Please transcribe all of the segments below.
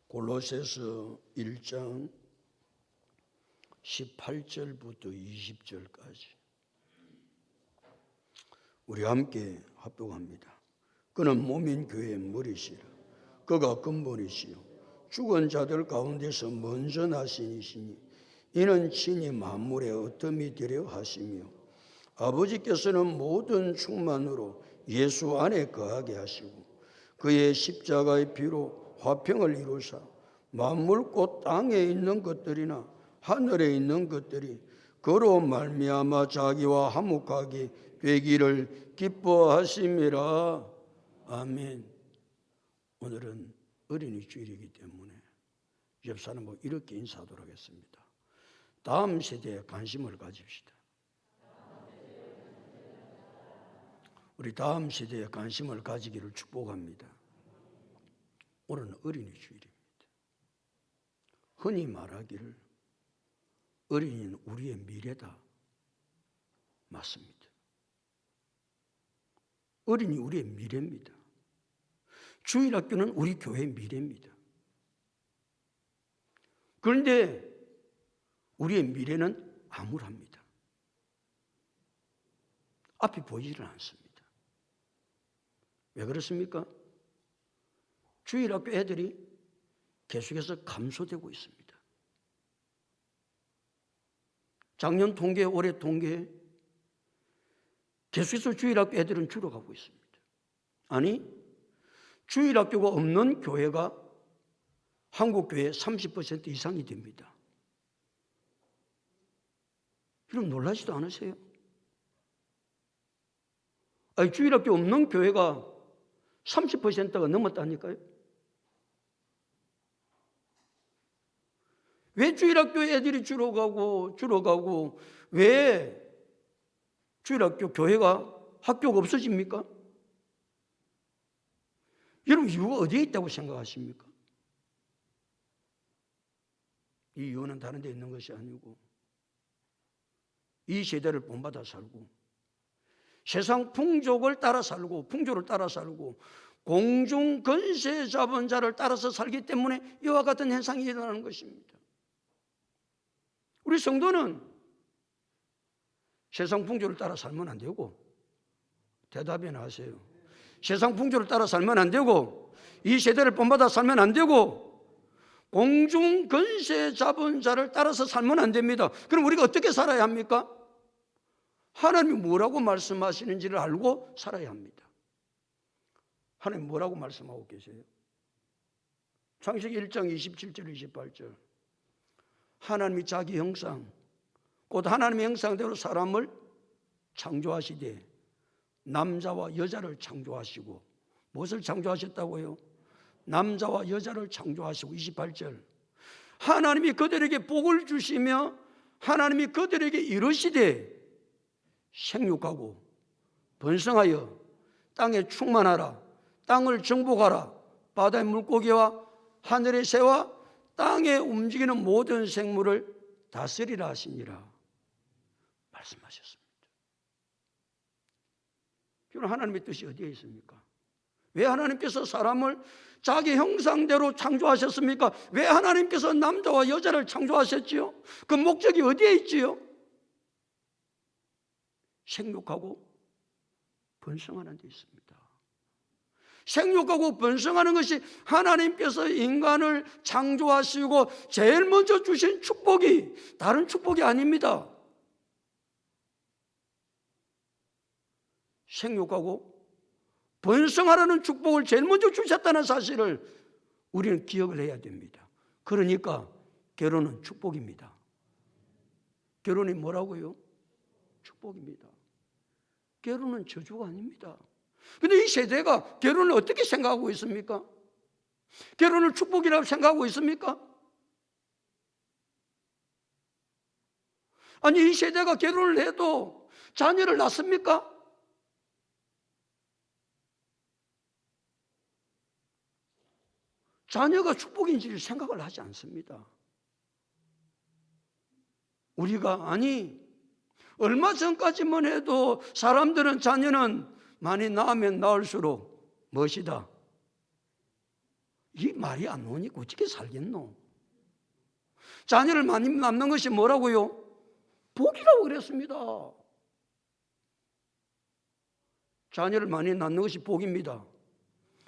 골로새서 1장 18절부터 20절까지 우리 함께 합독합니다. 그는 몸인 교회의 머리시라. 그가 근본이시요 죽은 자들 가운데서 먼저 나신 이시니 이는 친히 만물의 어뜸이 되려 하시며 아버지께서는 모든 충만으로 예수 안에 거하게 하시고 그의 십자가의 피로 화평을 이루사 만물 곧 땅에 있는 것들이나 하늘에 있는 것들이 그로 말미암아 자기와 화목하게 되기를 기뻐하심이라. 아멘. 오늘은 어린이 주일이기 때문에 옆 사람하고 이렇게 인사하도록 하겠습니다. 다음 세대에 관심을 가집시다. 우리 다음 세대에 관심을 가지기를 축복합니다. 오늘은 어린이 주일입니다. 흔히 말하기를 어린이는 우리의 미래다. 맞습니다. 어린이 우리의 미래입니다. 주일학교는 우리 교회의 미래입니다. 그런데 우리의 미래는 암울합니다. 앞이 보이지를 않습니다. 왜 그렇습니까? 주일학교 애들이 계속해서 감소되고 있습니다. 작년 통계, 올해 통계 계속해서 주일학교 애들은 줄어가고 있습니다. 아니, 주일학교가 없는 교회가 한국교회의 30% 이상이 됩니다. 여러분 놀라지도 않으세요? 아니, 주일학교 없는 교회가 30%가 넘었다니까요. 왜 주일학교 애들이 줄어가고 왜 주일학교 교회가 학교가 없어집니까? 여러분 이유가 어디에 있다고 생각하십니까? 이 이유는 다른 데 있는 것이 아니고 이 세대를 본받아 살고 세상 풍조를 따라 살고 공중 권세 잡은 자를 따라서 살기 때문에 이와 같은 현상이 일어나는 것입니다. 우리 성도는 세상 풍조를 따라 살면 안 되고, 대답이나 하세요. 세상 풍조를 따라 살면 안 되고, 이 세대를 본받아 살면 안 되고, 공중 권세 잡은 자를 따라서 살면 안 됩니다. 그럼 우리가 어떻게 살아야 합니까? 하나님이 뭐라고 말씀하시는지를 알고 살아야 합니다. 하나님 뭐라고 말씀하고 계세요? 창세기 1장 27절 28절 하나님이 자기 형상 곧 하나님의 형상대로 사람을 창조하시되 남자와 여자를 창조하시고 무엇을 창조하셨다고요? 남자와 여자를 창조하시고 28절 하나님이 그들에게 복을 주시며 하나님이 그들에게 이르시되 생육하고 번성하여 땅에 충만하라 땅을 정복하라 바다의 물고기와 하늘의 새와 땅에 움직이는 모든 생물을 다스리라 하시니라 말씀하셨습니다. 그럼 하나님의 뜻이 어디에 있습니까? 왜 하나님께서 사람을 자기 형상대로 창조하셨습니까? 왜 하나님께서 남자와 여자를 창조하셨지요? 그 목적이 어디에 있지요? 생육하고 번성하는 데 있습니다. 생육하고 번성하는 것이 하나님께서 인간을 창조하시고 제일 먼저 주신 축복이 다른 축복이 아닙니다. 생육하고 번성하라는 축복을 제일 먼저 주셨다는 사실을 우리는 기억을 해야 됩니다. 그러니까 결혼은 축복입니다. 결혼이 뭐라고요? 축복입니다. 결혼은 저주가 아닙니다. 그런데 이 세대가 결혼을 어떻게 생각하고 있습니까? 결혼을 축복이라고 생각하고 있습니까? 아니 이 세대가 결혼을 해도 자녀를 낳습니까? 자녀가 축복인지를 생각을 하지 않습니다. 우리가 얼마 전까지만 해도 사람들은 자녀는 많이 낳으면 낳을수록 무엇이다? 이 말이 안 나오니까 어떻게 살겠노? 자녀를 많이 낳는 것이 뭐라고요? 복이라고 그랬습니다. 자녀를 많이 낳는 것이 복입니다.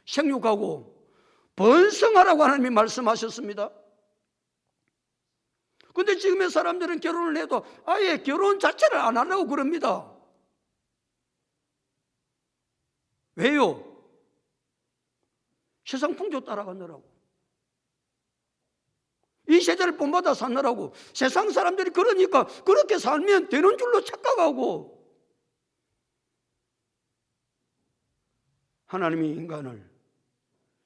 생육하고 번성하라고 하나님이 말씀하셨습니다. 그런데 지금의 사람들은 결혼을 해도 아예 결혼 자체를 안 하려고 그럽니다. 왜요? 세상 풍조 따라가느라고. 이 세대를 본받아 사느라고. 세상 사람들이 그러니까 그렇게 살면 되는 줄로 착각하고, 하나님이 인간을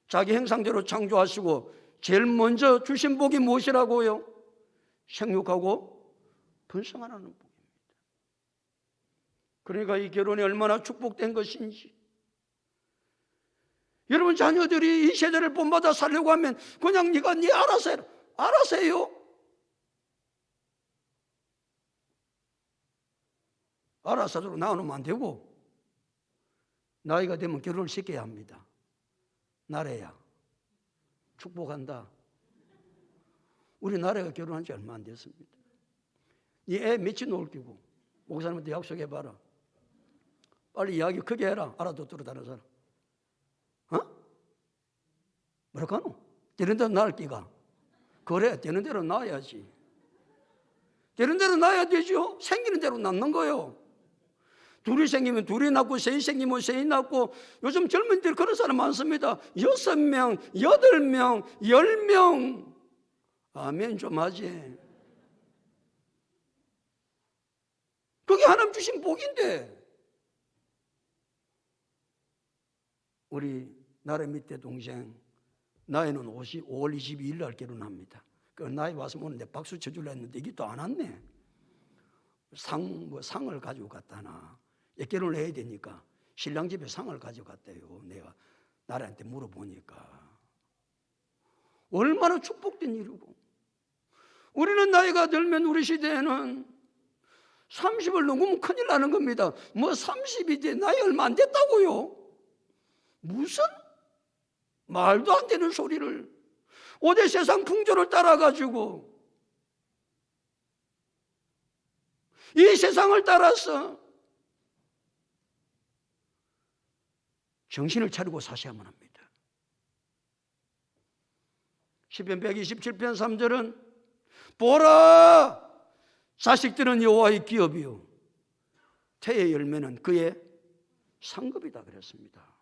자기 형상대로 창조하시고 제일 먼저 주신 복이 무엇이라고요? 생육하고 번성하라는 복입니다. 그러니까 이 결혼이 얼마나 축복된 것인지. 여러분, 자녀들이 이 세대를 본받아 살려고 하면 그냥 네가 네 알아서 해라. 알아서 해요. 알아서도 낳아놓으면 안 되고, 나이가 되면 결혼을 시켜야 합니다. 나래야 축복한다. 우리 나래가 결혼한 지 얼마 안 됐습니다. 네 애 며칠 놀 끼고 목사님한테 약속해봐라. 빨리 이야기 크게 해라. 알아듣도록 다른 사람. 뭐랄까노? 되는 대로 낳을 끼가. 그래, 되는 대로 낳아야지. 되는 대로 낳아야 되죠. 생기는 대로 낳는 거예요. 둘이 생기면 둘이 낳고, 셋이 생기면 셋이 낳고. 요즘 젊은이들 그런 사람 많습니다. 6명, 8명, 10명. 아멘 좀 하지. 그게 하나님 주신 복인데. 우리 나래 밑에 동생 나이는 5월 22일 날 결혼합니다. 그 나이 와서 오는데 박수 쳐주려 했는데 이게 또 안 왔네. 상을 가지고 갔다나. 결혼을 해야 되니까 신랑 집에 상을 가져갔대요. 내가 나래한테 물어보니까. 얼마나 축복된 일이고. 우리는 나이가 들면 우리 시대에는 30을 넘으면 큰일 나는 겁니다. 뭐 30이 돼 나이 얼마 안 됐다고요? 무슨 말도 안 되는 소리를 5대 세상 풍조를 따라가지고 이 세상을 따라서 정신을 차리고 사셔야만 합니다. 시편 127편 3절은 보라, 자식들은 여호와의 기업이요 태의 열매는 그의 상급이다 그랬습니다.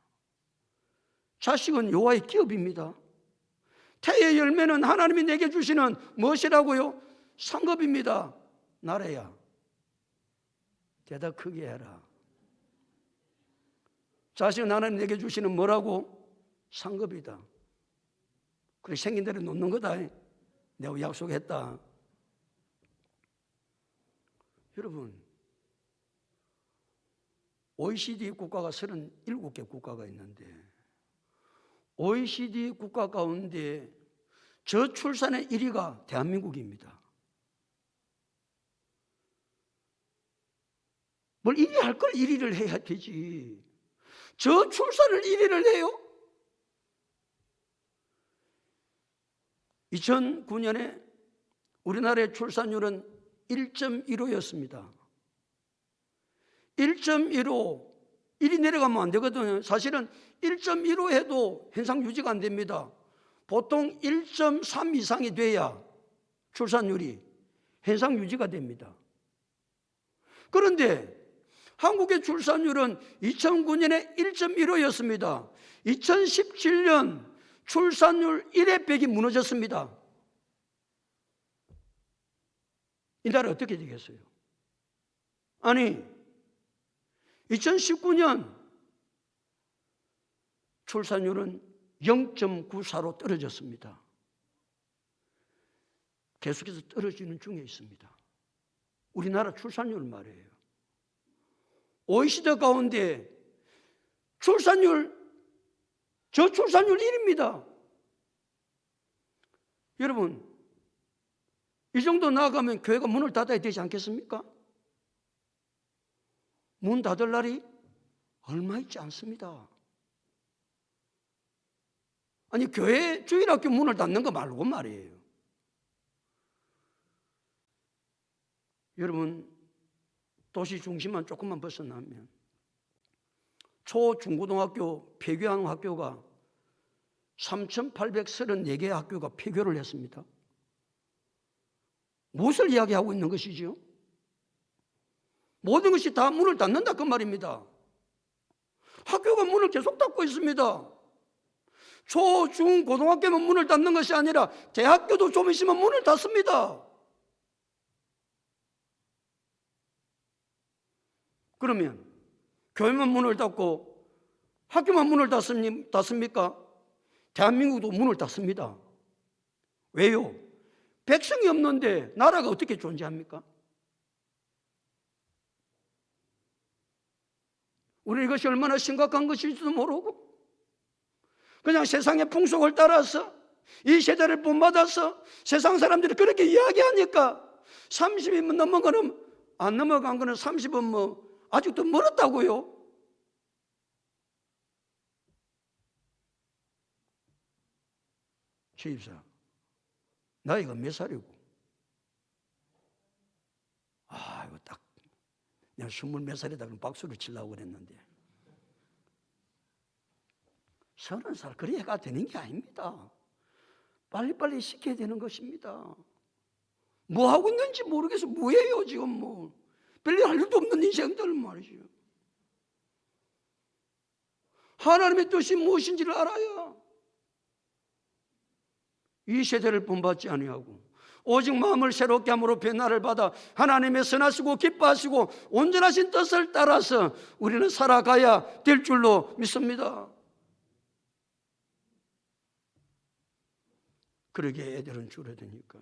자식은 여호와의 기업입니다. 태의 열매는 하나님이 내게 주시는 무엇이라고요? 상급입니다. 나래야, 대답 크게 해라. 자식은 하나님 내게 주시는 뭐라고? 상급이다. 그래, 생긴 대로 놓는 거다. 내가 약속했다. 여러분, OECD 국가가 37개 국가가 있는데 OECD 국가 가운데 저출산의 1위가 대한민국입니다. 뭘 1위 할 걸 1위를 해야 되지. 저출산을 1위를 해요? 2009년에 우리나라의 출산율은 1.15였습니다. 1.15, 1이 내려가면 안 되거든요. 사실은 1.15 해도 현상 유지가 안 됩니다. 보통 1.3 이상이 돼야 출산율이 현상 유지가 됩니다. 그런데 한국의 출산율은 2009년에 1.15였습니다. 2017년 출산율 1회 벽이 무너졌습니다. 이 나라 어떻게 되겠어요? 아니, 2019년 출산율은 0.94로 떨어졌습니다. 계속해서 떨어지는 중에 있습니다. 우리나라 출산율 말이에요. OECD 가운데 저출산율 1위입니다. 여러분, 이 정도 나아가면 교회가 문을 닫아야 되지 않겠습니까? 문 닫을 날이 얼마 있지 않습니다. 아니 교회 주일학교 문을 닫는 거 말고 말이에요. 여러분 도시 중심만 조금만 벗어나면 초, 중고등학교 폐교한 학교가 3,834개의 학교가 폐교를 했습니다. 무엇을 이야기하고 있는 것이죠? 모든 것이 다 문을 닫는다 그 말입니다. 학교가 문을 계속 닫고 있습니다. 초, 중, 고등학교만 문을 닫는 것이 아니라 대학교도 좀 있으면 문을 닫습니다. 그러면 교회만 문을 닫고 학교만 문을 닫습니까? 대한민국도 문을 닫습니다. 왜요? 백성이 없는데 나라가 어떻게 존재합니까? 우리 이것이 얼마나 심각한 것일지도 모르고 그냥 세상의 풍속을 따라서 이 세대를 본받아서 세상 사람들이 그렇게 이야기하니까 30이 넘어가는 안 넘어간 거는 30은 뭐 아직도 멀었다고요. 주입사 나이가 몇 살이고? 이거 딱 내가 20몇 살이다 그럼 박수를 치려고 그랬는데 30살 그래야 되는 게 아닙니다. 빨리빨리 시켜야 되는 것입니다. 뭐 하고 있는지 모르겠어. 뭐예요 지금 뭐 별일 할 일도 없는 인생들 말이죠. 하나님의 뜻이 무엇인지를 알아야 이 세대를 본받지 아니하고 오직 마음을 새롭게 함으로 변화를 받아 하나님의 선하시고 기뻐하시고 온전하신 뜻을 따라서 우리는 살아가야 될 줄로 믿습니다. 그러게 애들은 줄어드니까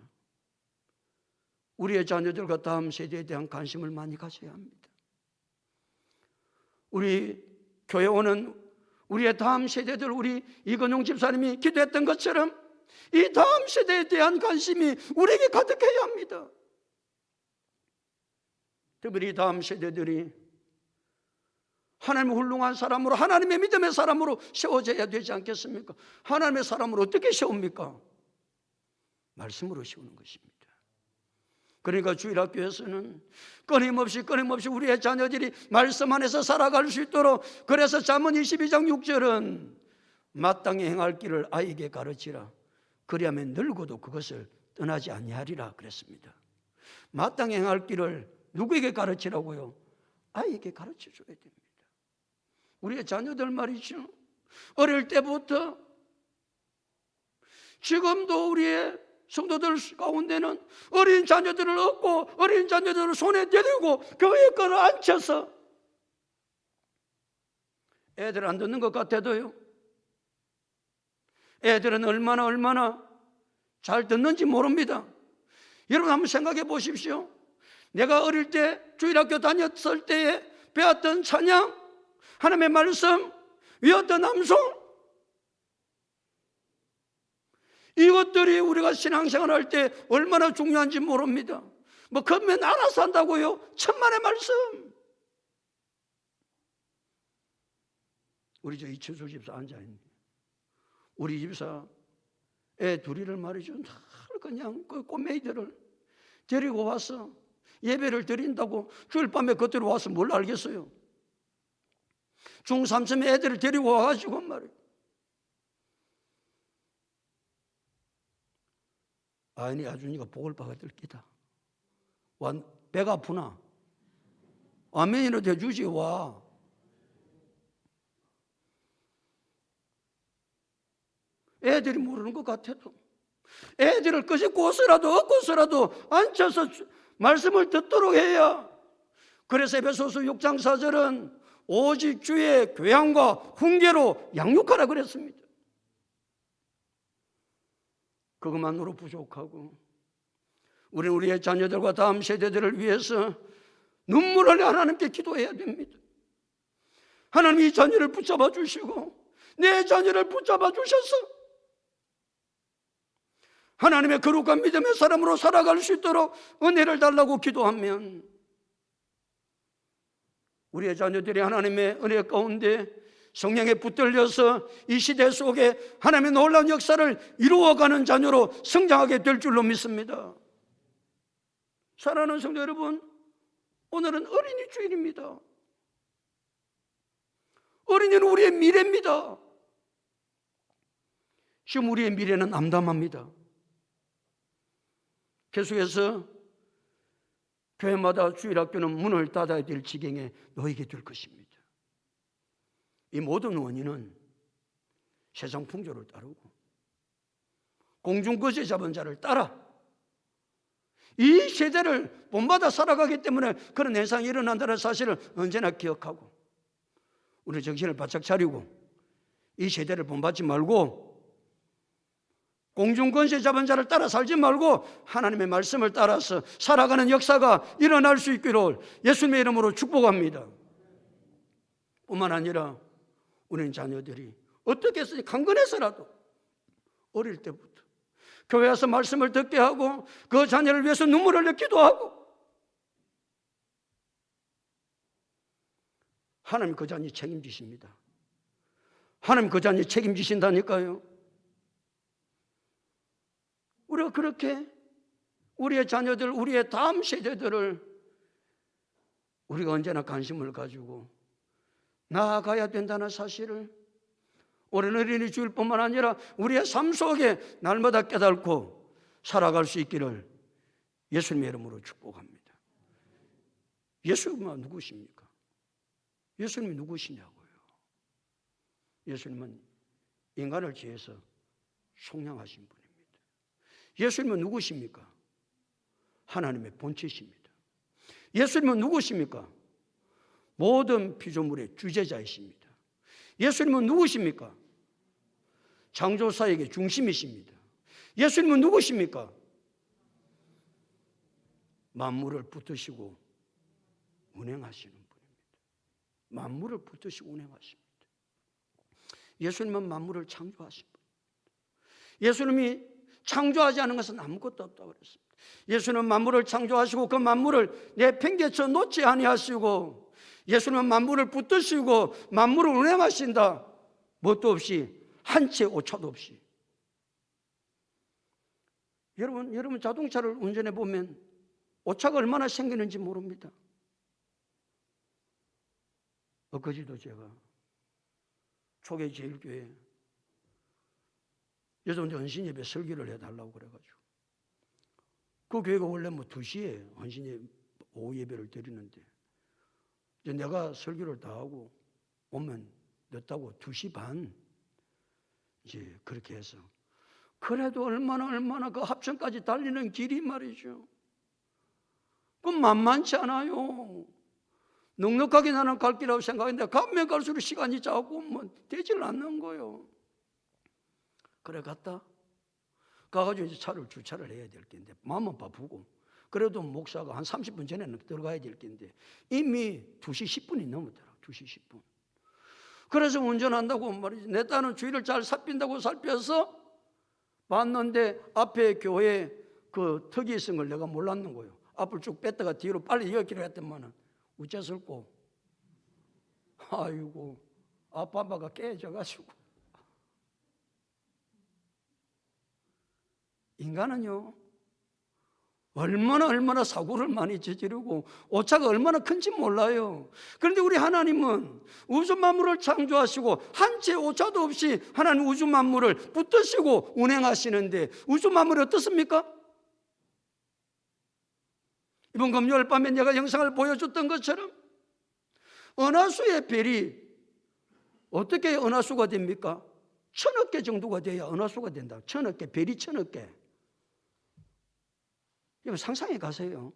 우리의 자녀들과 다음 세대에 대한 관심을 많이 가져야 합니다. 우리 교회 오는 우리의 다음 세대들, 우리 이건용 집사님이 기도했던 것처럼 이 다음 세대에 대한 관심이 우리에게 가득해야 합니다. 특별히 다음 세대들이 하나님의 훌륭한 사람으로, 하나님의 믿음의 사람으로 세워져야 되지 않겠습니까? 하나님의 사람으로 어떻게 세웁니까? 말씀으로 세우는 것입니다. 그러니까 주일학교에서는 끊임없이 우리의 자녀들이 말씀 안에서 살아갈 수 있도록, 그래서 잠언 22장 6절은 마땅히 행할 길을 아이에게 가르치라. 그리하면 늙어도 그것을 떠나지 아니하리라 그랬습니다. 마땅히 행할 길을 누구에게 가르치라고요? 아이에게 가르쳐줘야 됩니다. 우리의 자녀들 말이죠. 어릴 때부터 지금도 우리의 성도들 가운데는 어린 자녀들을 얻고 어린 자녀들을 손에 데리고 교회 거를 앉혀서 애들 안 듣는 것 같아도요, 애들은 얼마나 잘 듣는지 모릅니다. 여러분 한번 생각해 보십시오. 내가 어릴 때 주일학교 다녔을 때에 배웠던 찬양, 하나님의 말씀, 외웠던 암송, 이것들이 우리가 신앙생활 할 때 얼마나 중요한지 모릅니다. 뭐 그러면 알아서 한다고요? 천만의 말씀. 우리 저 이철수 집사 앉아있네. 우리 집사 애 둘이를 말이죠, 그냥 그 꼬매이들을 데리고 와서 예배를 드린다고 주일 밤에 그때로 와서 뭘 알겠어요? 중3쯤에 애들을 데리고 와가지고 말이에요. 아니 아주니가 복을 받을 기다. 배가 아프나? 아멘이라도 해주지 와. 애들이 모르는 것 같아도 애들을 끄집고서라도 얻고서라도 앉혀서 말씀을 듣도록 해야. 그래서 에베소서 6장 4절은 오직 주의 교양과 훈계로 양육하라 그랬습니다. 그것만으로 부족하고 우리는 우리의 자녀들과 다음 세대들을 위해서 눈물 흘려 하나님께 기도해야 됩니다. 하나님 이 자녀를 붙잡아 주시고 내 자녀를 붙잡아 주셔서 하나님의 거룩한 믿음의 사람으로 살아갈 수 있도록 은혜를 달라고 기도하면 우리의 자녀들이 하나님의 은혜 가운데 성령에 붙들려서 이 시대 속에 하나님의 놀라운 역사를 이루어가는 자녀로 성장하게 될 줄로 믿습니다. 사랑하는 성도 여러분, 오늘은 어린이 주일입니다. 어린이는 우리의 미래입니다. 지금 우리의 미래는 암담합니다. 계속해서 교회마다 주일학교는 문을 닫아야 될 지경에 놓이게 될 것입니다. 이 모든 원인은 세상 풍조를 따르고 공중거제 잡은 자를 따라 이 세대를 본받아 살아가기 때문에 그런 현상이 일어난다는 사실을 언제나 기억하고 우리 정신을 바짝 차리고 이 세대를 본받지 말고 공중권세 잡은 자를 따라 살지 말고 하나님의 말씀을 따라서 살아가는 역사가 일어날 수 있기를 예수님의 이름으로 축복합니다. 뿐만 아니라 우리는 자녀들이 어떻게 해서 강건해서라도 어릴 때부터 교회 와서 말씀을 듣게 하고 그 자녀를 위해서 눈물을 흘리기도 하고 하나님 그 자녀 책임지십니다. 하나님 그 자녀 책임지신다니까요. 우리가 그렇게 우리의 자녀들, 우리의 다음 세대들을 우리가 언제나 관심을 가지고 나아가야 된다는 사실을 올해는 어린이 주일뿐만 아니라 우리의 삶 속에 날마다 깨닫고 살아갈 수 있기를 예수님의 이름으로 축복합니다. 예수님은 누구십니까? 예수님이 누구시냐고요? 예수님은 인간을 지어서 속량하신 분입니다. 예수님은 누구십니까? 하나님의 본체십니다. 예수님은 누구십니까? 모든 피조물의 주재자이십니다. 예수님은 누구십니까? 창조사역의 중심이십니다. 예수님은 누구십니까? 만물을 붙드시고 운행하시는 분입니다. 만물을 붙드시고 운행하십니다. 예수님은 만물을 창조하신 분입니다. 예수님이 창조하지 않은 것은 아무것도 없다고 그랬습니다. 예수는 만물을 창조하시고 그 만물을 내팽개쳐 놓지 아니하시고 예수는 만물을 붙드시고 만물을 운행하신다. 뭣도 없이 한 채 오차도 없이. 여러분 자동차를 운전해 보면 오차가 얼마나 생기는지 모릅니다. 엊그제도 제가 초계제일교회 여자분들 헌신 예배 설교를 해달라고 그래가지고 그 교회가 원래 2시에 헌신 오후 예배를 드리는데 이제 내가 설교를 다 하고 오면 늦다고 2시 반 이제 그렇게 해서 그래도 얼마나 그 합천까지 달리는 길이 말이죠. 그건 만만치 않아요. 넉넉하게 나는 갈 길이라고 생각했는데 가면 갈수록 시간이 자고 되질 않는 거예요. 그래 가가지고 이제 차를 주차를 해야 될 텐데 마음은 바쁘고 그래도 목사가 한 30분 전에는 들어가야 될 텐데 이미 2시 10분이 넘었더라고. 2시 10분. 그래서 운전한다고 말이지 내 딸은 주의를 잘 살핀다고 살펴서 봤는데 앞에 교회 그 턱이 있은 걸 내가 몰랐는 거예요. 앞을 쭉 뺐다가 뒤로 빨리 이어기로 했더만은 우째설고 아이고 아빠가 깨져가지고 인간은요 얼마나 사고를 많이 저지르고 오차가 얼마나 큰지 몰라요. 그런데 우리 하나님은 우주 만물을 창조하시고 한 채 오차도 없이 하나님 우주 만물을 붙드시고 운행하시는데 우주 만물이 어떻습니까? 이번 금요일 밤에 내가 영상을 보여줬던 것처럼 은하수의 별이 어떻게 은하수가 됩니까? 1000억 개 정도가 돼야 은하수가 된다. 1000억 개, 별이 1000억 개. 여러분 상상해 가세요.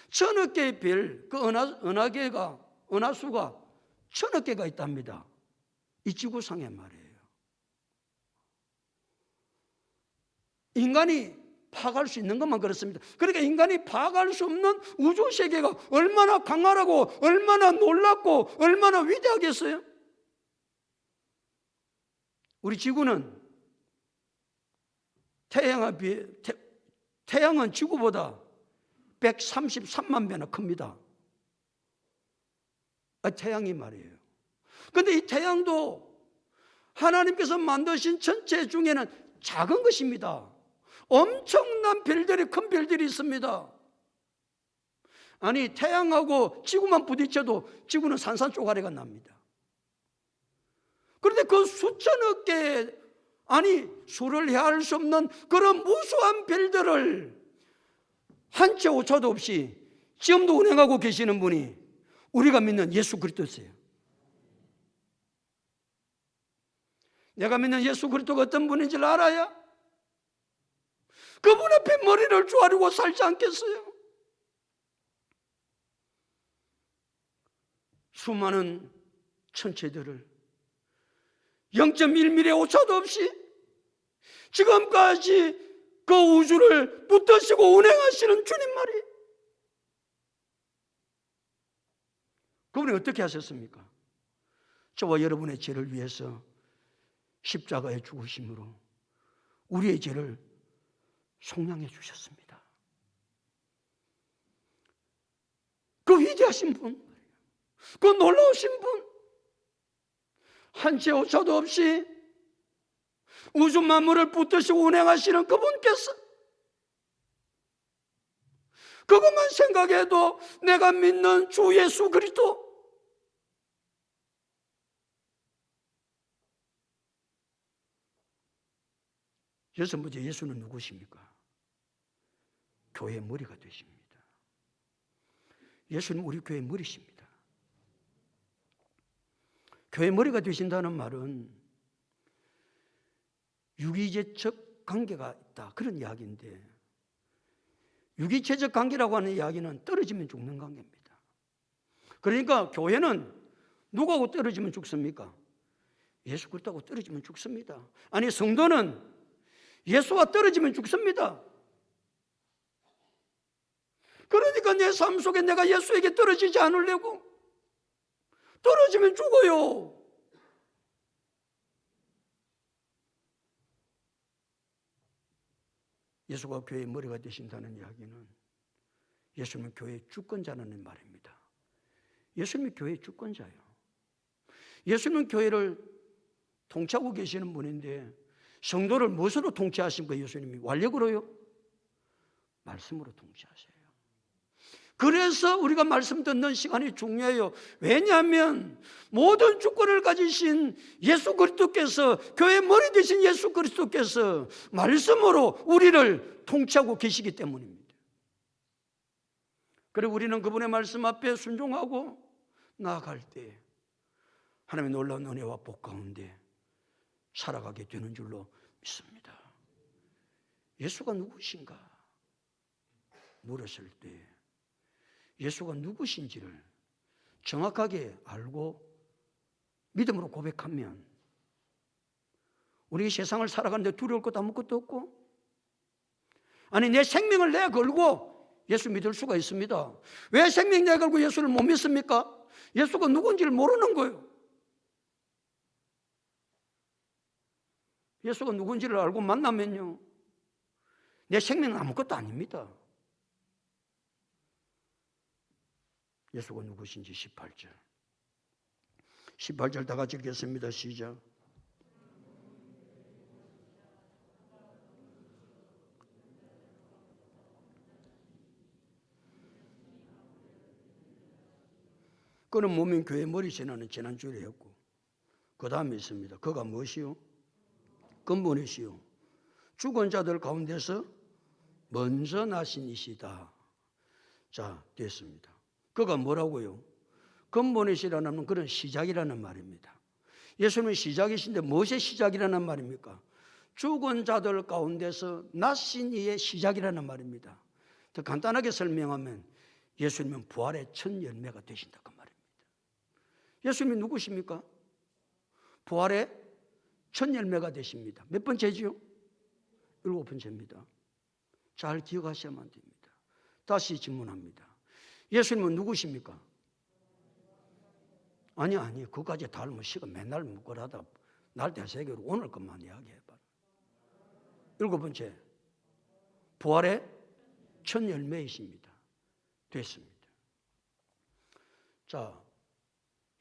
1000억 개의 별, 그 은하수가 1000억 개가 있답니다. 이 지구상에 말이에요. 인간이 파악할 수 있는 것만 그렇습니다. 그러니까 인간이 파악할 수 없는 우주 세계가 얼마나 강하고 얼마나 놀랍고 얼마나 위대하겠어요? 우리 지구는 태양은 지구보다 133만 배나 큽니다. 태양이 말이에요. 그런데 이 태양도 하나님께서 만드신 천체 중에는 작은 것입니다. 엄청난 별들이, 큰 별들이 있습니다. 아니, 태양하고 지구만 부딪혀도 지구는 산산조가리가 납니다. 그런데 그 수천억 개의, 아니 수를 헤아릴 수 없는 그런 무수한 별들을 한 채 오차도 없이 지금도 운행하고 계시는 분이 우리가 믿는 예수 그리스도세요. 내가 믿는 예수 그리스도가 어떤 분인지를 알아야 그분 앞에 머리를 조아리고 살지 않겠어요? 수많은 천체들을 0.1mm 오차도 없이 지금까지 그 우주를 붙드시고 운행하시는 주님 말이, 그분이 어떻게 하셨습니까? 저와 여러분의 죄를 위해서 십자가에 죽으심으로 우리의 죄를 속량해 주셨습니다. 그 위대하신 분, 그 놀라우신 분, 한 채 오차도 없이 우주 만물을 붙드시고 운행하시는 그분께서, 그것만 생각해도 내가 믿는 주 예수 그리스도, 여섯 번째, 예수는 누구십니까? 교회의 머리가 되십니다. 예수는 우리 교회의 머리십니다. 교회의 머리가 되신다는 말은 유기체적 관계가 있다, 그런 이야기인데, 유기체적 관계라고 하는 이야기는 떨어지면 죽는 관계입니다. 그러니까 교회는 누구하고 떨어지면 죽습니까? 예수 그리스도하고 떨어지면 죽습니다. 아니, 성도는 예수와 떨어지면 죽습니다. 그러니까 내 삶 속에 내가 예수에게 떨어지지 않으려고, 떨어지면 죽어요. 예수가 교회의 머리가 되신다는 이야기는 예수님은 교회의 주권자라는 말입니다. 예수님이 교회의 주권자예요. 예수님은 교회를 통치하고 계시는 분인데, 성도를 무엇으로 통치하신 거예요? 예수님이 완력으로요? 말씀으로 통치하세요. 그래서 우리가 말씀 듣는 시간이 중요해요. 왜냐하면 모든 주권을 가지신 예수 그리스도께서, 교회의 머리 되신 예수 그리스도께서 말씀으로 우리를 통치하고 계시기 때문입니다. 그리고 우리는 그분의 말씀 앞에 순종하고 나아갈 때 하나님의 놀라운 은혜와 복 가운데 살아가게 되는 줄로 믿습니다. 예수가 누구신가 물었을 때 예수가 누구신지를 정확하게 알고 믿음으로 고백하면 우리 세상을 살아가는데 두려울 것도 아무것도 없고, 아니 내 생명을 내 걸고 예수 믿을 수가 있습니다. 왜 생명 내 걸고 예수를 못 믿습니까? 예수가 누군지를 모르는 거예요. 예수가 누군지를 알고 만나면요, 내 생명은 아무것도 아닙니다. 예수가 누구신지 18절 다 같이 읽겠습니다. 시작. 그는 몸인 교회 머리 지나는 지난주에 했고, 그 다음에 있습니다. 그가 무엇이요? 근본이시요 죽은 자들 가운데서 먼저 나신 이시다. 자, 됐습니다. 그가 뭐라고요? 근본이시라는 그런 시작이라는 말입니다. 예수님은 시작이신데 무엇의 시작이라는 말입니까? 죽은 자들 가운데서 나신 이의 시작이라는 말입니다. 더 간단하게 설명하면 예수님은 부활의 첫 열매가 되신다, 그 말입니다. 예수님이 누구십니까? 부활의 첫 열매가 되십니다. 몇 번째지요? 7번째입니다. 잘 기억하셔야만 됩니다. 다시 질문합니다. 예수님은 누구십니까? 아니 그거까지 다 알면 시간 맨날 묵고라다 날 대세계로 오늘 것만 이야기해봐라. 7번째, 부활의 첫 열매이십니다. 됐습니다. 자,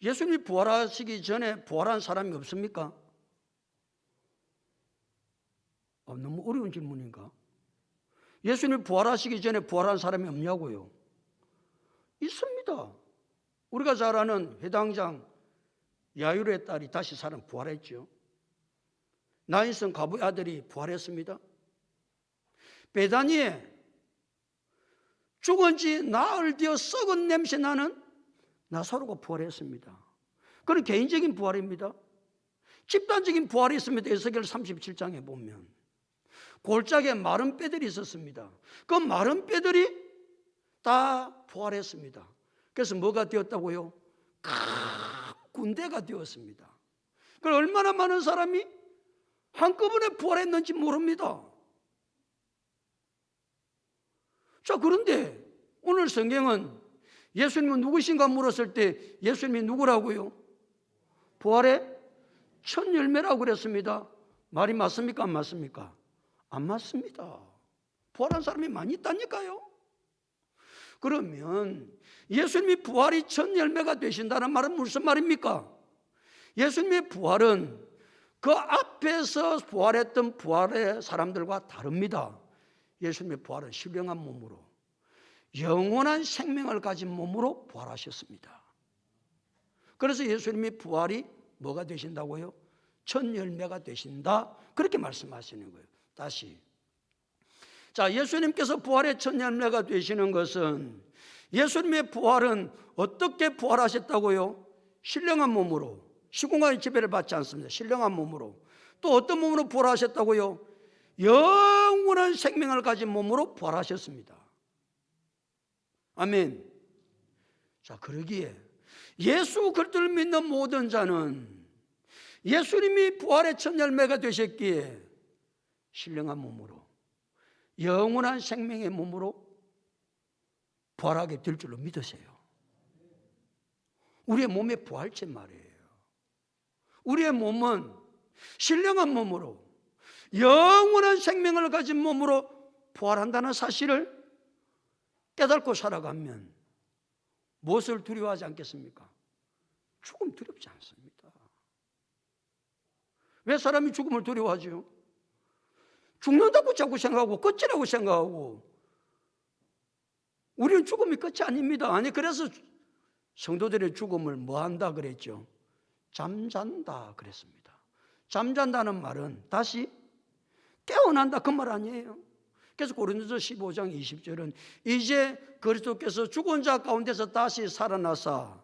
예수님이 부활하시기 전에 부활한 사람이 없습니까? 너무 어려운 질문인가? 예수님이 부활하시기 전에 부활한 사람이 없냐고요? 있습니다. 우리가 잘 아는 회당장 야이로의 딸이 다시 살아 부활했죠. 나인성 가부의 아들이 부활했습니다. 베다니에 죽은 지 나흘 뒤어 썩은 냄새 나는 나사로가 부활했습니다. 그건 개인적인 부활입니다. 집단적인 부활이 있습니다. 에스겔 37장에 보면 골짜기에 마른 뼈들이 있었습니다. 그 마른 뼈들이 다 부활했습니다. 그래서 뭐가 되었다고요? 군대가 되었습니다. 그 얼마나 많은 사람이 한꺼번에 부활했는지 모릅니다. 자, 그런데 오늘 성경은 예수님은 누구신가 물었을 때 예수님이 누구라고요? 부활의 첫 열매라고 그랬습니다. 말이 맞습니까? 안 맞습니까? 안 맞습니다. 부활한 사람이 많이 있다니까요. 그러면 예수님이 부활이 첫 열매가 되신다는 말은 무슨 말입니까? 예수님의 부활은 그 앞에서 부활했던 부활의 사람들과 다릅니다. 예수님의 부활은 신령한 몸으로 영원한 생명을 가진 몸으로 부활하셨습니다. 그래서 예수님의 부활이 뭐가 되신다고요? 첫 열매가 되신다. 그렇게 말씀하시는 거예요. 다시. 자, 예수님께서 부활의 첫 열매가 되시는 것은 예수님의 부활은 어떻게 부활하셨다고요? 신령한 몸으로. 시공간의 지배를 받지 않습니다. 신령한 몸으로. 또 어떤 몸으로 부활하셨다고요? 영원한 생명을 가진 몸으로 부활하셨습니다. 아멘. 자, 그러기에 예수 그리스도를 믿는 모든 자는 예수님이 부활의 첫 열매가 되셨기에 신령한 몸으로 영원한 생명의 몸으로 부활하게 될 줄로 믿으세요. 우리의 몸의 부활체 말이에요. 우리의 몸은 신령한 몸으로 영원한 생명을 가진 몸으로 부활한다는 사실을 깨닫고 살아가면 무엇을 두려워하지 않겠습니까? 죽음 두렵지 않습니다. 왜 사람이 죽음을 두려워하죠? 죽는다고 자꾸 생각하고 끝이라고 생각하고 우리는 죽음이 끝이 아닙니다. 아니 그래서 성도들의 죽음을 뭐 한다 그랬죠? 잠잔다 그랬습니다. 잠잔다는 말은 다시 깨어난다 그 말 아니에요. 그래서 고린도서 15장 20절은 이제 그리스도께서 죽은 자 가운데서 다시 살아나사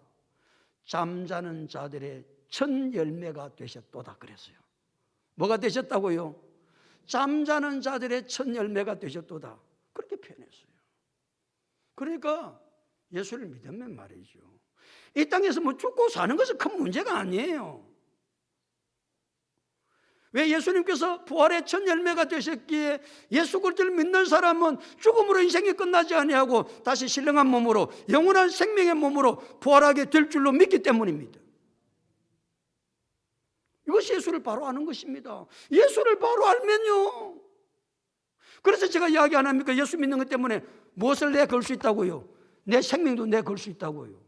잠자는 자들의 첫 열매가 되셨도다 그랬어요. 뭐가 되셨다고요? 잠자는 자들의 첫 열매가 되셨도다 그렇게 표현했어요. 그러니까 예수를 믿으면 말이죠, 이 땅에서 뭐 죽고 사는 것은 큰 문제가 아니에요. 왜? 예수님께서 부활의 첫 열매가 되셨기에 예수 그리스도를 믿는 사람은 죽음으로 인생이 끝나지 아니하고 다시 신령한 몸으로 영원한 생명의 몸으로 부활하게 될 줄로 믿기 때문입니다. 이것이 예수를 바로 아는 것입니다. 예수를 바로 알면요, 그래서 제가 이야기 안 합니까? 예수 믿는 것 때문에 무엇을 내 걸 수 있다고요? 내 생명도 내 걸 수 있다고요.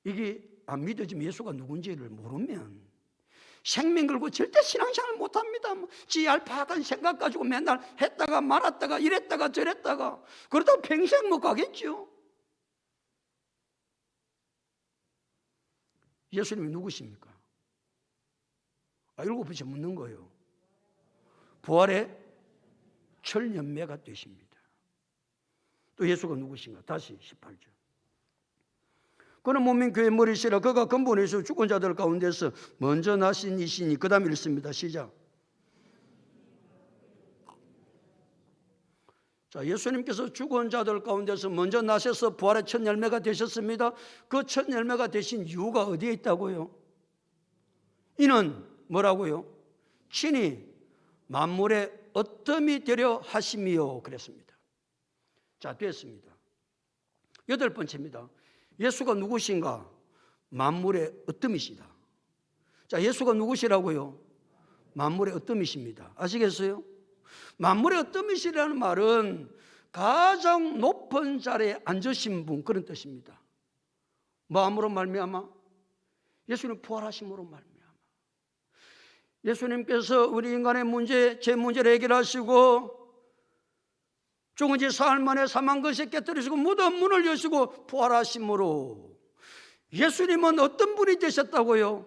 이게 안 믿어지면 예수가 누군지를 모르면 생명 걸고 절대 신앙생활 못합니다. 지 알파하던 생각 가지고 맨날 했다가 말았다가 이랬다가 저랬다가 그러다 평생 못 가겠죠. 예수님이 누구십니까? 일곱번째 묻는 거예요. 부활의 첫 열매가 되십니다. 또 예수가 누구신가? 다시 18절. 그는 몸인 교회 머리시라 그가 근본에서 죽은 자들 가운데서 먼저 나신 이시니. 그 다음 읽습니다. 시작. 자, 예수님께서 죽은 자들 가운데서 먼저 나셔서 부활의 첫 열매가 되셨습니다. 그 첫 열매가 되신 이유가 어디에 있다고요? 이는 뭐라고요? 친히 만물의 어뜸이 되려 하심이요 그랬습니다. 자, 됐습니다. 8번째입니다. 예수가 누구신가? 만물의 어뜸이시다. 자, 예수가 누구시라고요? 만물의 어뜸이십니다. 아시겠어요? 만물의 어뜸이시라는 말은 가장 높은 자리에 앉으신 분, 그런 뜻입니다. 마음으로 말미암아? 예수님 부활하심으로 말미암아. 예수님께서 우리 인간의 문제, 제 문제를 해결하시고 죽은 지 사흘 만에 사망 것에 깨뜨리시고 무덤 문을 여시고 부활하심으로 예수님은 어떤 분이 되셨다고요?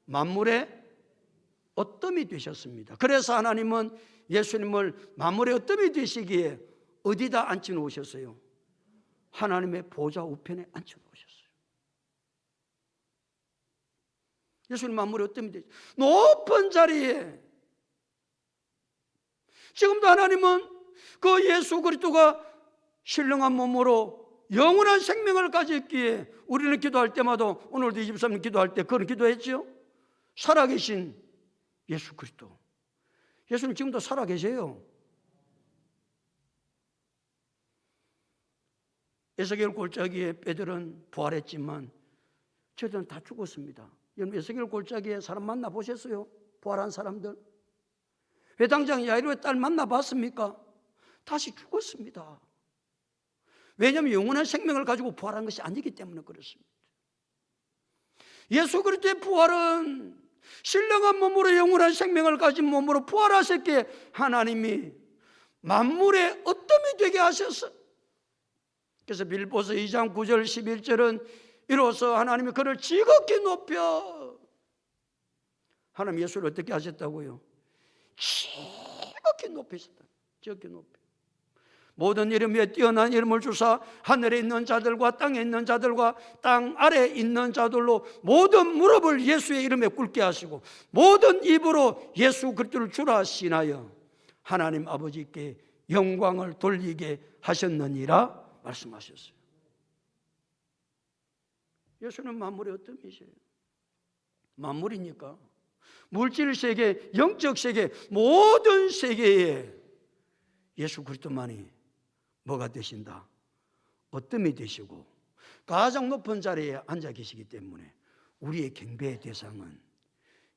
만물의 어뜸이 되셨습니다. 그래서 하나님은 예수님을 만물의 어뜸이 되시기에 어디다 앉혀 놓으셨어요? 하나님의 보좌 우편에 앉혀 놓으셨어요. 예수님 만물의 어뜸이 되죠. 높은 자리에. 지금도 하나님은 그 예수 그리스도가 신령한 몸으로 영원한 생명을 가졌기에 우리는 기도할 때마다, 오늘도 23년 기도할 때 그런 기도했죠. 살아계신 예수 그리스도. 예수님 지금도 살아계세요. 에스겔 골짜기에 베드로는 부활했지만 저들은 다 죽었습니다. 여러분 에스겔 골짜기에 사람 만나보셨어요? 부활한 사람들. 회당장 야이로의 딸 만나봤습니까? 다시 죽었습니다. 왜냐하면 영원한 생명을 가지고 부활한 것이 아니기 때문에 그렇습니다. 예수 그리스도의 부활은 신령한 몸으로 영원한 생명을 가진 몸으로 부활하셨기에 하나님이 만물의 어뜸이 되게 하셨어. 그래서 빌보서 2장 9절 11절은 이로써 하나님이 그를 지극히 높여. 하나님 예수를 어떻게 하셨다고요? 지극히 높이셨다. 지극히 높여. 모든 이름 위에 뛰어난 이름을 주사 하늘에 있는 자들과 땅에 있는 자들과 땅 아래에 있는 자들로 모든 무릎을 예수의 이름에 꿇게 하시고 모든 입으로 예수 그리스도를 주라 신하여 하나님 아버지께 영광을 돌리게 하셨느니라 말씀하셨어요. 예수는 만물의 어뜸이세요. 만물이니까 물질 세계, 영적 세계, 모든 세계에 예수 그리스도만이 뭐가 되신다? 어뜸이 되시고 가장 높은 자리에 앉아 계시기 때문에 우리의 경배의 대상은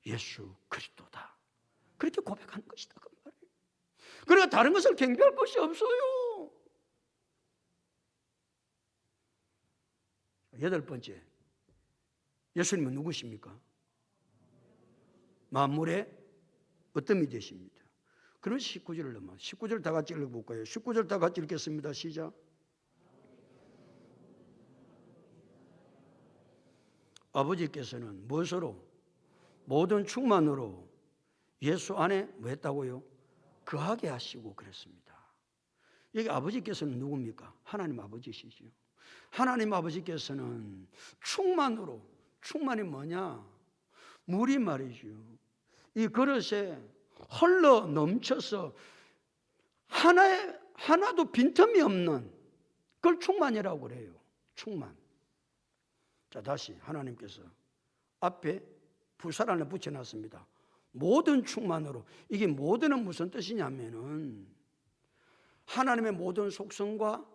예수 그리스도다. 그렇게 고백하는 것이다 그 말이에요. 그러니까 다른 것을 경배할 것이 없어요. 8번째, 예수님은 누구십니까? 만물의 어뜸이 되십니다. 그럼 19절을 넘어 19절 다 같이 읽어볼까요? 19절 다 같이 읽겠습니다. 시작. 아버지께서는 무엇으로? 모든 충만으로 예수 안에 뭐 했다고요? 거하게 하시고 그랬습니다. 여기 아버지께서는 누굽니까? 하나님 아버지시죠. 하나님 아버지께서는 충만으로, 충만이 뭐냐? 물이 말이죠. 이 그릇에 흘러 넘쳐서 하나도 빈틈이 없는 그걸 충만이라고 그래요. 충만. 자, 다시 하나님께서 앞에 부살 안에 붙여놨습니다. 모든 충만으로. 이게 모든은 무슨 뜻이냐면은 하나님의 모든 속성과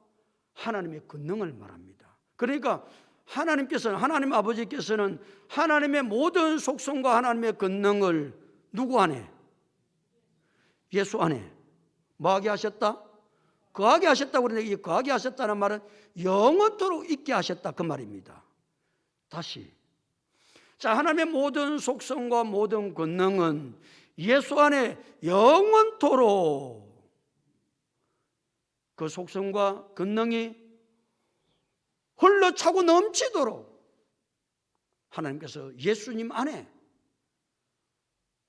하나님의 권능을 말합니다. 그러니까 하나님께서는, 하나님 아버지께서는 하나님의 모든 속성과 하나님의 권능을 누구 안에? 예수 안에 뭐하게 하셨다? 거하게 하셨다고 그러는데 이 거하게 하셨다는 말은 영원토록 있게 하셨다 그 말입니다. 다시, 자, 하나님의 모든 속성과 모든 권능은 예수 안에 영원토록 그 속성과 권능이 흘러차고 넘치도록 하나님께서 예수님 안에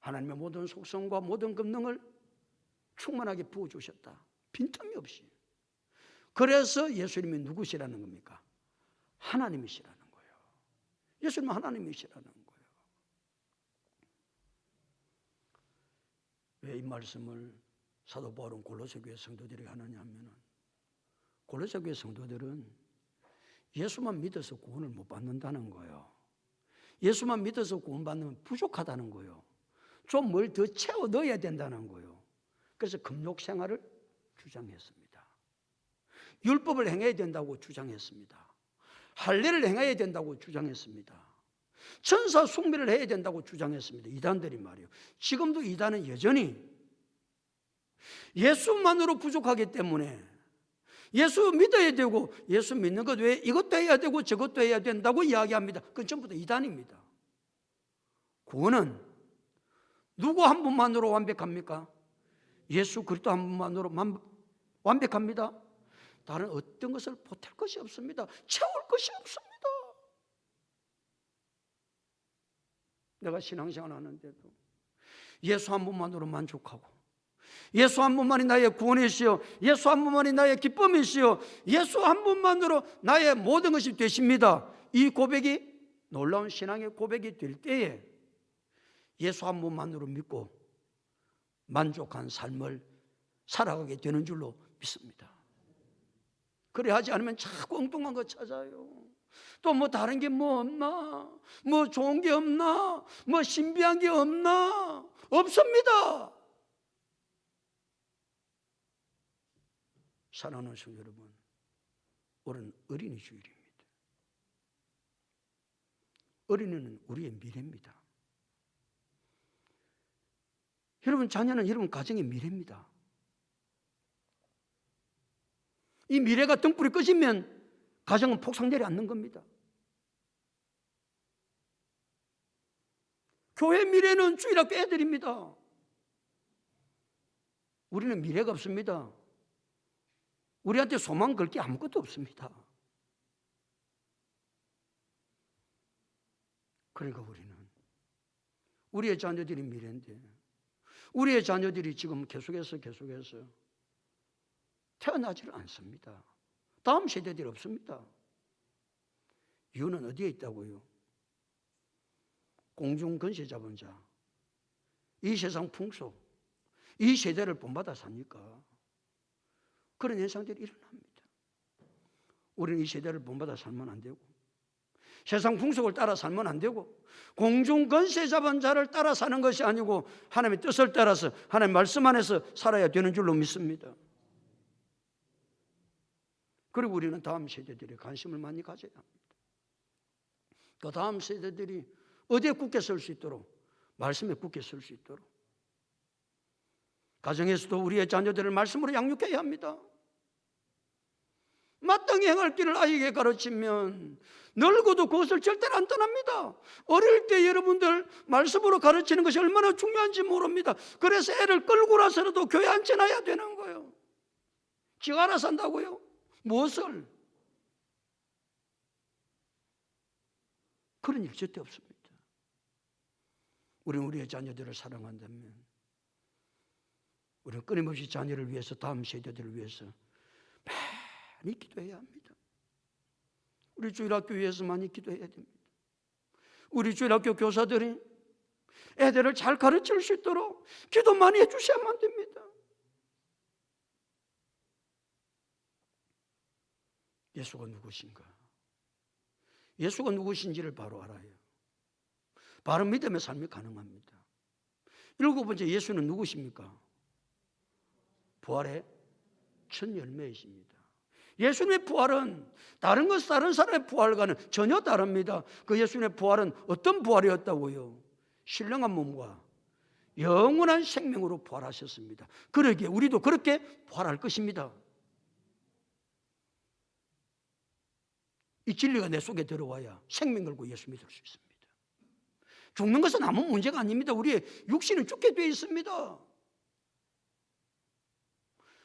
하나님의 모든 속성과 모든 권능을 충만하게 부어주셨다. 빈틈이 없이. 그래서 예수님이 누구시라는 겁니까? 하나님이시라는 거예요. 예수님은 하나님이시라는 거예요. 왜 이 말씀을 사도 바울은 골로새 교회 성도들에게 하느냐 하면 골로새 교회 성도들은 예수만 믿어서 구원을 못 받는다는 거예요. 예수만 믿어서 구원받는 부족하다는 거예요. 좀 뭘 더 채워 넣어야 된다는 거예요. 그래서 금욕 생활을 주장했습니다. 율법을 행해야 된다고 주장했습니다. 할례를 행해야 된다고 주장했습니다. 천사 숭배를 해야 된다고 주장했습니다. 이단들이 말이에요. 지금도 이단은 여전히 예수만으로 부족하기 때문에 예수 믿어야 되고 예수 믿는 것 외에 이것도 해야 되고 저것도 해야 된다고 이야기합니다. 그건 전부 다 이단입니다. 구원은 누구 한 분만으로 완벽합니까? 예수 그리스도 한 분만으로 완벽합니다. 다른 어떤 것을 보탤 것이 없습니다. 채울 것이 없습니다. 내가 신앙생활 하는데도 예수 한 분만으로 만족하고 예수 한 분만이 나의 구원이시요 예수 한 분만이 나의 기쁨이시요 예수 한 분만으로 나의 모든 것이 되십니다. 이 고백이 놀라운 신앙의 고백이 될 때에 예수 한 분만으로 믿고 만족한 삶을 살아가게 되는 줄로 믿습니다. 그래 하지 않으면 자꾸 엉뚱한 거 찾아요. 또 뭐 다른 게 뭐 없나? 뭐 좋은 게 없나? 뭐 신비한 게 없나? 없습니다. 사랑하는 성도 여러분, 올해는 어린이 주일입니다. 어린이는 우리의 미래입니다. 여러분 자녀는 여러분 가정의 미래입니다. 이 미래가 등불이 꺼지면 가정은 폭삭 내려앉는 겁니다. 교회 미래는 주일학교 애들입니다. 우리는 미래가 없습니다. 우리한테 소망 걸 게 아무것도 없습니다. 그러니까 우리는 우리의 자녀들이 미래인데 우리의 자녀들이 지금 계속해서 태어나지를 않습니다. 다음 세대들이 없습니다. 이유는 어디에 있다고요? 공중 권세 잡은 자, 이 세상 풍속, 이 세대를 본받아 삽니까? 그런 현상들이 일어납니다. 우리는 이 세대를 본받아 살면 안 되고 세상 풍속을 따라 살면 안 되고 공중 권세 잡은 자를 따라 사는 것이 아니고 하나님의 뜻을 따라서 하나님의 말씀 안에서 살아야 되는 줄로 믿습니다. 그리고 우리는 다음 세대들의 관심을 많이 가져야 합니다. 그 다음 세대들이 어디에 굳게 설 수 있도록 말씀에 굳게 설 수 있도록 가정에서도 우리의 자녀들을 말씀으로 양육해야 합니다. 마땅히 행할 길을 아이에게 가르치면 늙어도 그것을 절대로 안 떠납니다. 어릴 때 여러분들 말씀으로 가르치는 것이 얼마나 중요한지 모릅니다. 그래서 애를 끌고 나서라도 교회 앉혀놔야 되는 거예요. 지가 알아서 한다고요? 무엇을? 그런 일 절대 없습니다. 우리는 우리의 자녀들을 사랑한다면 우리는 끊임없이 자녀를 위해서 다음 세대들을 위해서 많이 기도해야 합니다. 우리 주일학교 위해서 많이 기도해야 됩니다. 우리 주일학교 교사들이 애들을 잘 가르칠 수 있도록 기도 많이 해주셔야만 됩니다. 예수가 누구신가? 예수가 누구신지를 바로 알아요. 바른 믿음의 삶이 가능합니다. 7번째, 예수는 누구십니까? 부활의 첫 열매이십니다. 예수님의 부활은 다른 것, 다른 사람의 부활과는 전혀 다릅니다. 그 예수님의 부활은 어떤 부활이었다고요? 신령한 몸과 영원한 생명으로 부활하셨습니다. 그러기에 우리도 그렇게 부활할 것입니다. 이 진리가 내 속에 들어와야 생명 걸고 예수 믿을 수 있습니다. 죽는 것은 아무 문제가 아닙니다. 우리의 육신은 죽게 되어 있습니다.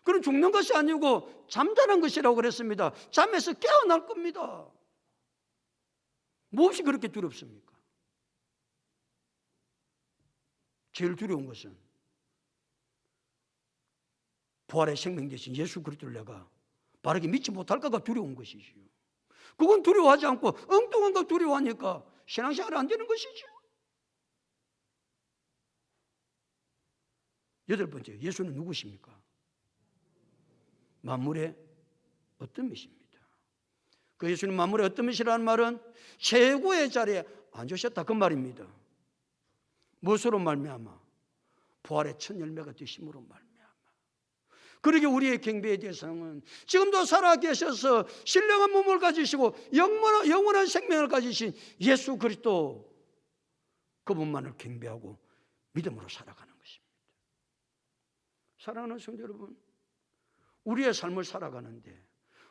그럼 죽는 것이 아니고 잠자는 것이라고 그랬습니다. 잠에서 깨어날 겁니다. 무엇이 그렇게 두렵습니까? 제일 두려운 것은 부활의 생명 되신 예수 그리스도를 내가 바르게 믿지 못할까가 두려운 것이지요. 그건 두려워하지 않고 엉뚱한 거 두려워하니까 신앙생활이 안 되는 것이죠. 8번째, 예수는 누구십니까? 만물의 어떠미십니다. 그 예수님 만물의 어떠미시라는 말은 최고의 자리에 앉으셨다 그 말입니다. 무엇으로 말미암아? 부활의 첫 열매가 되심으로 말미암아. 그러기에 우리의 경배의 대상은 지금도 살아계셔서 신령한 몸을 가지시고 영원한 생명을 가지신 예수 그리스도 그분만을 경배하고 믿음으로 살아가는 것입니다. 사랑하는 성도 여러분, 우리의 삶을 살아가는데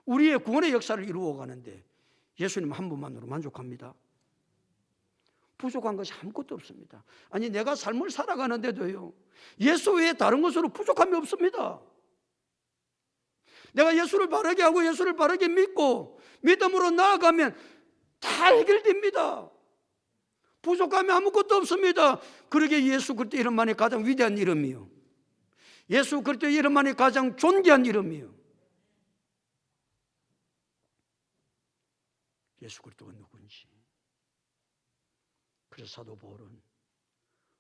우리의 구원의 역사를 이루어 가는데 예수님 한 분만으로 만족합니다? 부족한 것이 아무것도 없습니다. 아니 내가 삶을 살아가는데도요 예수 외에 다른 것으로 부족함이 없습니다. 내가 예수를 바르게 하고 예수를 바르게 믿고 믿음으로 나아가면 다 해결됩니다. 부족함이 아무것도 없습니다. 그러기에 예수 그리스도 이름만이 가장 위대한 이름이요, 예수 그리스도 이름만이 가장 존귀한 이름이요. 예수 그리스도가 누군지. 그래서 사도 바울은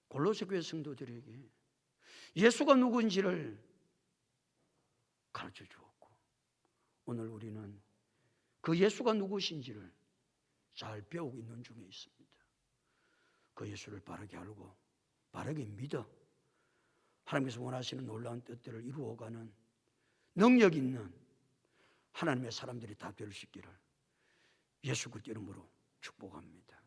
골로새 교회 성도들에게 예수가 누군지를 가르쳐 주었고, 오늘 우리는 그 예수가 누구신지를 잘 배우고 있는 중에 있습니다. 그 예수를 바르게 알고 바르게 믿어 하나님께서 원하시는 놀라운 뜻들을 이루어가는 능력 있는 하나님의 사람들이 다 될 수 있기를 예수 그리스도 이름으로 축복합니다.